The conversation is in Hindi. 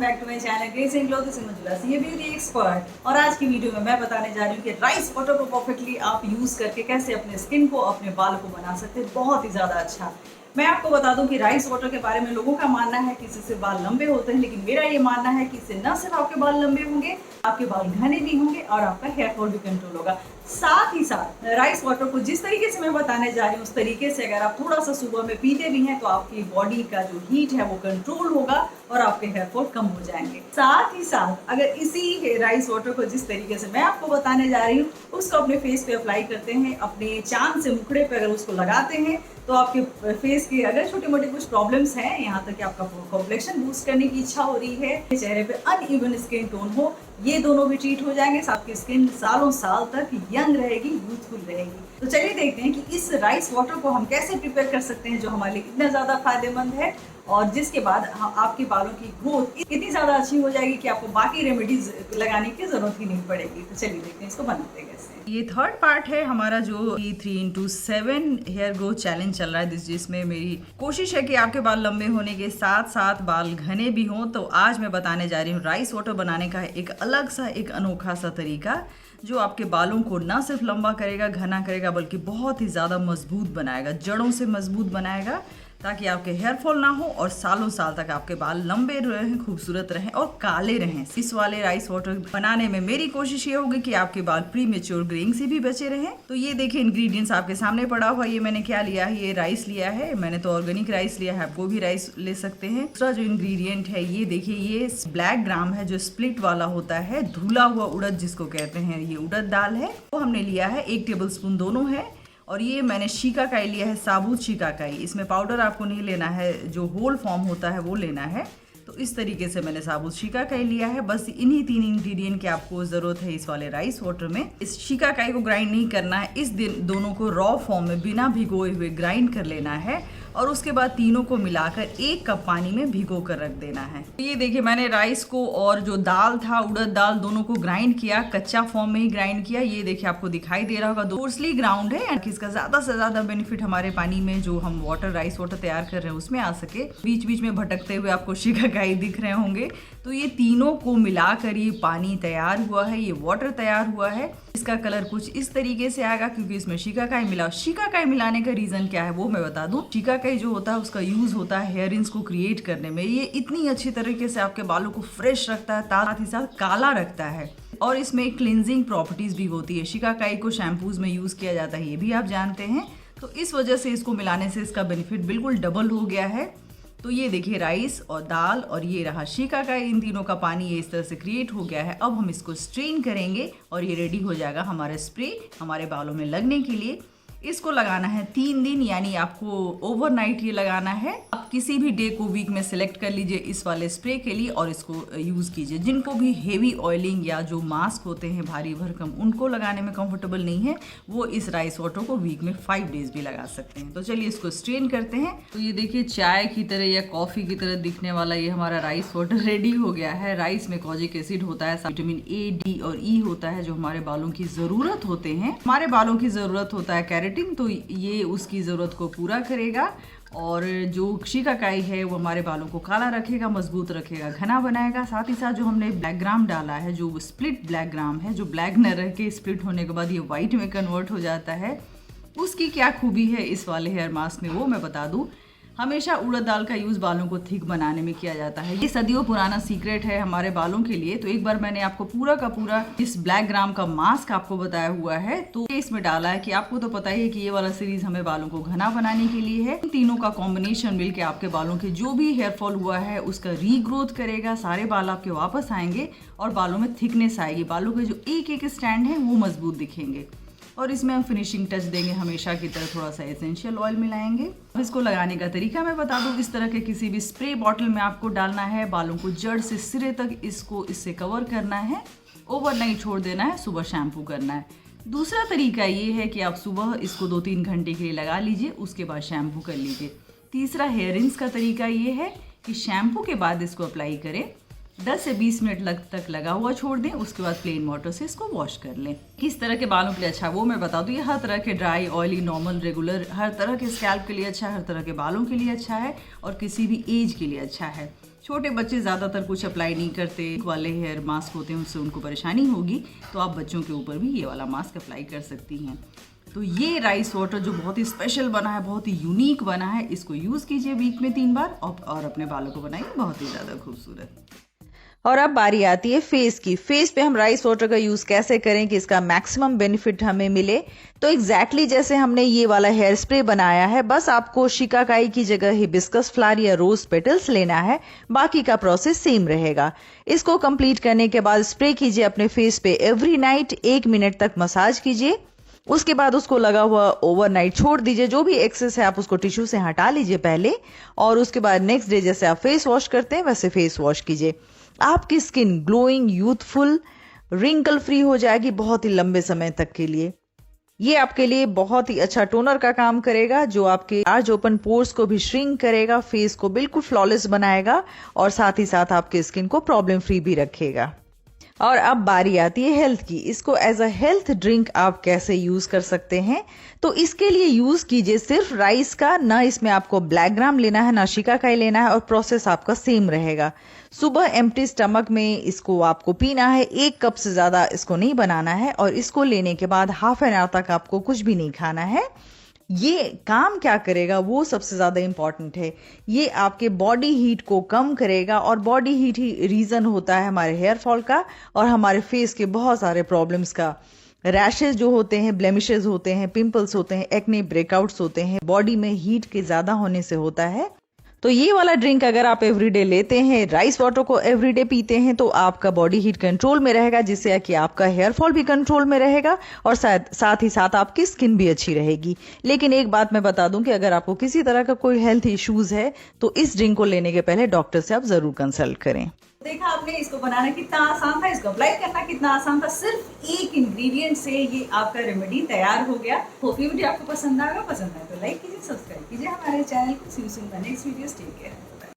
Back to my channel grace and glow. This is Manjula C, beauty expert. और आज की वीडियो में मैं बताने जा रही हूँ कि राइस वाटर को परफेक्टली आप यूज़ करके कैसे अपने स्किन को, अपने बाल को बना सकते हैं बहुत ही ज़्यादा अच्छा। मैं आपको बता दूं कि राइस वाटर के बारे में लोगों का मानना है कि इससे बाल लंबे होते हैं, लेकिन मेरा ये मानना है कि इससे न सिर्फ आपके बाल लंबे होंगे, आपके बाल घने भी होंगे और आपका हेयर फॉल भी कंट्रोल होगा। साथ ही साथ राइस वाटर को जिस तरीके से मैं बताने जा रही हूँ उस तरीके से अगर आप थोड़ा सा सुबह में पीते भी हैं तो आपकी बॉडी का जो हीट है वो कंट्रोल होगा और आपके हेयर फॉल कम हो जाएंगे। साथ ही साथ अगर इसी राइस वाटर को जिस तरीके से मैं आपको बताने जा रही हूँ उसको अपने फेस पे अप्लाई करते हैं, अपने चांद से मुखड़े पे अगर उसको लगाते हैं तो आपके फेस के अगर छोटे मोटे कुछ प्रॉब्लम्स हैं, यहाँ तक कि आपका कॉम्प्लेक्शन बूस्ट करने की इच्छा हो रही है, चेहरे पे अनइवन स्किन टोन हो, ये दोनों भी ट्रीट हो जाएंगे। आपकी स्किन सालों साल तक यंग रहेगी, यूथफुल रहेगी। तो चलिए देखते हैं कि इस राइस वाटर को हम कैसे प्रिपेयर कर सकते हैं जो हमारे लिए इतना ज़्यादा फायदेमंद है और जिसके बाद आपके बालों की ग्रोथ इतनी ज़्यादा अच्छी हो जाएगी कि आपको बाकी रेमेडीज लगाने की ज़रूरत ही नहीं पड़ेगी। तो चलिए देखते हैं इसको बनाते कैसे। ये थर्ड पार्ट है हमारा जो 3x7 हेयर ग्रोथ चैलेंज चल रहा है, जिसमें मेरी कोशिश है कि आपके बाल लंबे होने के साथ साथ बाल घने भी हों। तो आज मैं बताने जा रही हूँ राइस वाटर बनाने का एक अलग सा, एक अनोखा सा तरीका जो आपके बालों को ना सिर्फ लंबा करेगा, घना करेगा, बल्कि बहुत ही ज़्यादा मजबूत बनाएगा, जड़ों से मजबूत बनाएगा, ताकि आपके हेयर फॉल ना हो और सालों साल तक आपके बाल लंबे रहें, खूबसूरत रहें और काले रहें। इस वाले राइस वाटर बनाने में मेरी कोशिश ये होगी कि आपके बाल प्रीमेच्योर ग्रेइंग से भी बचे रहें। तो ये देखिए इंग्रेडिएंट्स आपके सामने पड़ा हुआ। ये मैंने क्या लिया है, ये राइस लिया है, मैंने तो ऑर्गेनिक राइस लिया है, आप वो भी राइस ले सकते हैं। दूसरा जो इंग्रेडिएंट है ये देखिए, ये ब्लैक ग्राम है जो स्प्लिट वाला होता है, धुला हुआ उड़द जिसको कहते हैं, ये उड़द दाल है, वो हमने लिया है 1 टेबल स्पून दोनों है। और ये मैंने शीकाकाई लिया है, साबुत शीकाकाई। इसमें पाउडर आपको नहीं लेना है, जो होल फॉर्म होता है वो लेना है। तो इस तरीके से मैंने साबुत शीकाकाई लिया है। बस इन्हीं 3 इंग्रेडिएंट की आपको ज़रूरत है इस वाले राइस वाटर में। इस शीकाकाई को ग्राइंड नहीं करना है, इस दिन दोनों को रॉ फॉर्म में बिना भिगोए हुए ग्राइंड कर लेना है और उसके बाद तीनों को मिलाकर 1 कप पानी में भिगो कर रख देना है। ये देखिए मैंने राइस को और जो दाल था, उड़द दाल, दोनों को ग्राइंड किया, कच्चा फॉर्म में ही ग्राइंड किया। ये देखिए आपको दिखाई दे रहा होगा, कोर्सली ग्राउंड है कि इसका ज़्यादा से ज़्यादा बेनिफिट हमारे पानी में जो हम राइस वाटर तैयार कर रहे हैं उसमें आ सके। बीच बीच में भटकते हुए आपको शीकाकाई दिख रहे होंगे। तो ये तीनों को मिलाकर ये पानी तैयार हुआ है, ये वाटर तैयार हुआ है। इसका कलर कुछ इस तरीके से आएगा क्योंकि इसमें शीकाकाई मिला। शीकाकाई मिलाने का रीज़न क्या है वो मैं बता दूं। शीकाकाई जो होता है उसका यूज़ होता है हेयर रिंग्स को क्रिएट करने में। ये इतनी अच्छी तरीके से आपके बालों को फ्रेश रखता है, साथ ही साथ काला रखता है और इसमें क्लिनजिंग प्रॉपर्टीज़ भी होती है। शीकाकाई को शैम्पूज में यूज़ किया जाता है, ये भी आप जानते हैं। तो इस वजह से इसको मिलाने से इसका बेनिफिट बिल्कुल डबल हो गया है। तो ये देखिए राइस और दाल और ये रहा शीकाकाई, इन तीनों का पानी ये इस तरह से क्रिएट हो गया है। अब हम इसको स्ट्रेन करेंगे और ये रेडी हो जाएगा हमारा स्प्रे हमारे बालों में लगने के लिए। इसको लगाना है 3 दिन, यानी आपको ओवरनाइट ये लगाना है। आप किसी भी डे को वीक में सिलेक्ट कर लीजिए इस वाले स्प्रे के लिए और इसको यूज़ कीजिए। जिनको भी हेवी ऑयलिंग या जो मास्क होते हैं भारी भरकम, उनको लगाने में कंफर्टेबल नहीं है, वो इस राइस वाटर को वीक में 5 डेज भी लगा सकते हैं। तो चलिए इसको स्ट्रेन करते हैं। तो ये देखिए चाय की तरह या कॉफ़ी की तरह दिखने वाला ये हमारा राइस वाटर रेडी हो गया है। राइस में कॉजिक एसिड होता है, विटामिन ए, डी और ई होता है जो हमारे बालों की ज़रूरत होते हैं। हमारे बालों की ज़रूरत होता है कैरेटिन, तो ये उसकी ज़रूरत को पूरा करेगा। और जो शीकाकाई है वो हमारे बालों को काला रखेगा, मजबूत रखेगा, घना बनाएगा। साथ ही साथ जो हमने ब्लैक ग्राम डाला है, जो स्प्लिट ब्लैक ग्राम है, जो ब्लैक न रह के स्प्लिट होने के बाद ये वाइट में कन्वर्ट हो जाता है, उसकी क्या खूबी है इस वाले हेयर मास्क में वो मैं बता दूं। हमेशा उड़द दाल का यूज़ बालों को थिक बनाने में किया जाता है, ये सदियों पुराना सीक्रेट है हमारे बालों के लिए। तो एक बार मैंने आपको पूरा का पूरा इस ब्लैक ग्राम का मास्क आपको बताया हुआ है, तो इसमें डाला है कि आपको तो पता ही है कि ये वाला सीरीज हमें बालों को घना बनाने के लिए है। इन तीनों का कॉम्बिनेशन मिलकर आपके बालों के जो भी हेयर फॉल हुआ है उसका रीग्रोथ करेगा, सारे बाल आपके वापस आएंगे और बालों में थिकनेस आएगी, बालों के जो एक एक स्टैंड है वो मजबूत दिखेंगे। और इसमें हम फिनिशिंग टच देंगे, हमेशा की तरह थोड़ा सा एसेंशियल ऑयल मिलाएंगे। अब इसको लगाने का तरीका मैं बता दूं। इस तरह के किसी भी स्प्रे बॉटल में आपको डालना है, बालों को जड़ से सिरे तक इससे कवर करना है, ओवरनाइट छोड़ देना है, सुबह शैम्पू करना है। दूसरा तरीका ये है कि आप सुबह इसको 2-3 घंटे के लिए लगा लीजिए, उसके बाद शैम्पू कर लीजिए। तीसरा हेयर रिंस का तरीका ये है कि शैम्पू के बाद इसको अप्लाई करें, 10 से 20 मिनट तक लगा हुआ छोड़ दें, उसके बाद प्लेन वाटर से इसको वॉश कर लें। किस तरह के बालों के लिए अच्छा वो मैं बता दूं। ये हर तरह के ड्राई, ऑयली, नॉर्मल, रेगुलर, हर तरह के स्कैल्प के लिए अच्छा है, हर तरह के बालों के लिए अच्छा है और किसी भी एज के लिए अच्छा है। छोटे बच्चे ज़्यादातर कुछ अप्लाई नहीं करते, वाले हेयर मास्क होते हैं उससे उनको परेशानी होगी, तो आप बच्चों के ऊपर भी ये वाला मास्क अप्लाई कर सकती हैं। तो ये राइस वाटर जो बहुत ही स्पेशल बना है, बहुत ही यूनिक बना है, इसको यूज़ कीजिए वीक में 3 बार और अपने बालों को बनाइए बहुत ही ज़्यादा खूबसूरत। और अब बारी आती है फेस की। फेस पे हम राइस वाटर का यूज कैसे करें कि इसका मैक्सिमम बेनिफिट हमें मिले। तो एग्जैक्टली जैसे हमने ये वाला हेयर स्प्रे बनाया है, बस आपको शिकाकाई की जगह हिबिस्कस फ्लावर या रोज पेटल्स लेना है, बाकी का प्रोसेस सेम रहेगा। इसको कंप्लीट करने के बाद स्प्रे कीजिए अपने फेस पे एवरी नाइट, 1 मिनट तक मसाज कीजिए। उसके बाद उसको लगा हुआ ओवरनाइट छोड़ दीजिए। जो भी एक्सेस है आप उसको टिश्यू से हटा लीजिए पहले, और उसके बाद नेक्स्ट डे जैसे आप फेस वॉश करते हैं वैसे फेस वॉश कीजिए। आपकी skin glowing, youthful, wrinkle free हो जाएगी बहुत ही लंबे समय तक के लिए। ये आपके लिए बहुत ही अच्छा टोनर का काम करेगा, जो आपके लार्ज ओपन पोर्स को भी श्रिंक करेगा, फेस को बिल्कुल फ्लॉलेस बनाएगा और साथ ही साथ आपके स्किन को प्रॉब्लम फ्री भी रखेगा। और अब बारी आती है हेल्थ की। इसको एज अ हेल्थ ड्रिंक आप कैसे यूज कर सकते हैं। तो इसके लिए यूज कीजिए सिर्फ राइस का, ना इसमें आपको ब्लैक ग्राम लेना है, ना शिकाकाई लेना है, और प्रोसेस आपका सेम रहेगा। सुबह एम्प्टी स्टमक में इसको आपको पीना है, 1 कप से ज्यादा इसको नहीं बनाना है, और इसको लेने के बाद हाफ एन आवर तक आपको कुछ भी नहीं खाना है। ये काम क्या करेगा वो सबसे ज्यादा इंपॉर्टेंट है। ये आपके बॉडी हीट को कम करेगा, और बॉडी हीट ही रीजन होता है हमारे हेयर फॉल का और हमारे फेस के बहुत सारे प्रॉब्लम्स का। रैशेज जो होते हैं, ब्लेमिशेस होते हैं, पिंपल्स होते हैं, एक्ने, ब्रेकआउट्स होते हैं, बॉडी में हीट के ज्यादा होने से होता है। तो ये वाला ड्रिंक अगर आप एवरीडे लेते हैं, राइस वाटर को एवरीडे पीते हैं, तो आपका बॉडी हीट कंट्रोल में रहेगा, जिससे कि आपका हेयर फॉल भी कंट्रोल में रहेगा और साथ ही साथ आपकी स्किन भी अच्छी रहेगी। लेकिन एक बात मैं बता दूं कि अगर आपको किसी तरह का कोई हेल्थ इश्यूज है तो इस ड्रिंक को लेने के पहले डॉक्टर से आप जरूर कंसल्ट करें। देखा आपने इसको बनाना कितना आसान था, इसको अप्लाई करना कितना आसान था। सिर्फ एक इंग्रेडिएंट से ये आपका रेमेडी तैयार हो गया। होप ये वीडियो आपको पसंद आएगा। पसंद आए तो लाइक कीजिए, सब्सक्राइब कीजिए हमारे चैनल को। See you soon the next video. Take care.